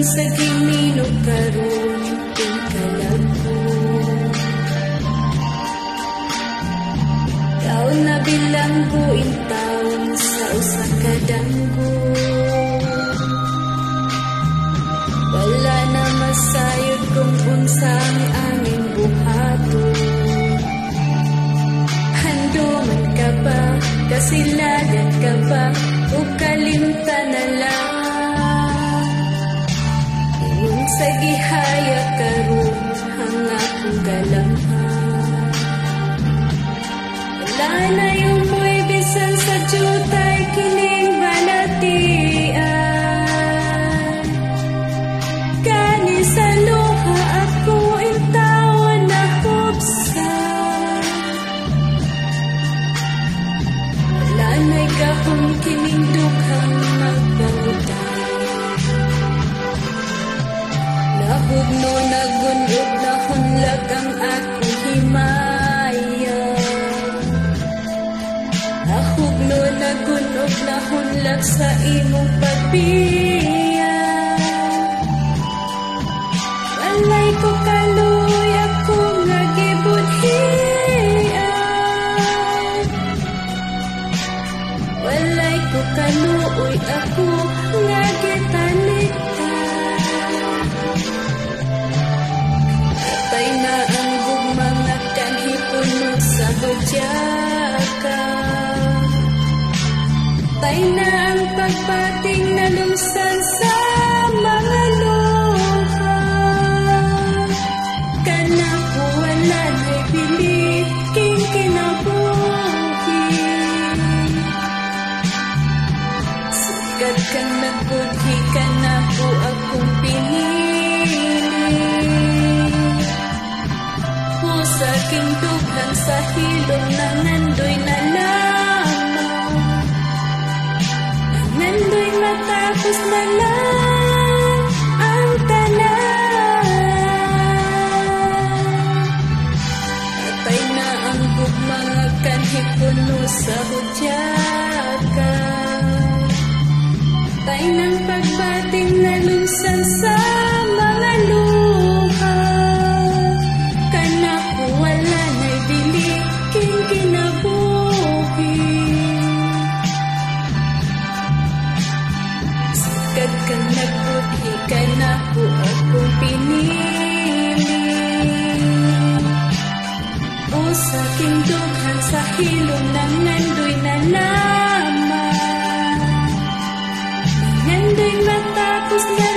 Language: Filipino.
sa ginino karon tingkalago. Taon na bilanggo in taon sa usa ka danggo. Wala na masayod kung unsa ang aming buhato. Hando man ka ba, kasilagan ka ba, o kalimtan na lang. Ingon sa gihaya karon ang akong galamhan. Wala na yung mo'y bisan sa jutay kining balatian. Kani sa luha ako intawan na hubsan. Wala na'y gahong kining dukhang magbawday. Nahugno nagunod na hunlag ang akong himaya. Nahugno nagunog na hunlag sa imong pagbiya. Walay ko kaluy ako nga gibudhian. Walay ko kaluoy ako nga gitalitan. Atay na ang gugmang nga kanhipuno sa hudyaka. Atay na ang pagpating na lumsan sa mga luha. Kanako wala na'y bili king kinabuhi. Sikat kang nagbudhi kanako akong pinili. Sa aking dughang sa hilom na nandoy na lamang. Nandoy matapos na lang ang tanan. Atay na ang gugmang kanhipuno sa hudyaka. Atay ng pagbating na lumsan sa mga luha. Kanako wala na'y bili king kinabuhi. Sikat kang nagbudhi kanako akong pinili. O sa aking dughan sa hilom nang nandoy na lamang. Nandoy matapos na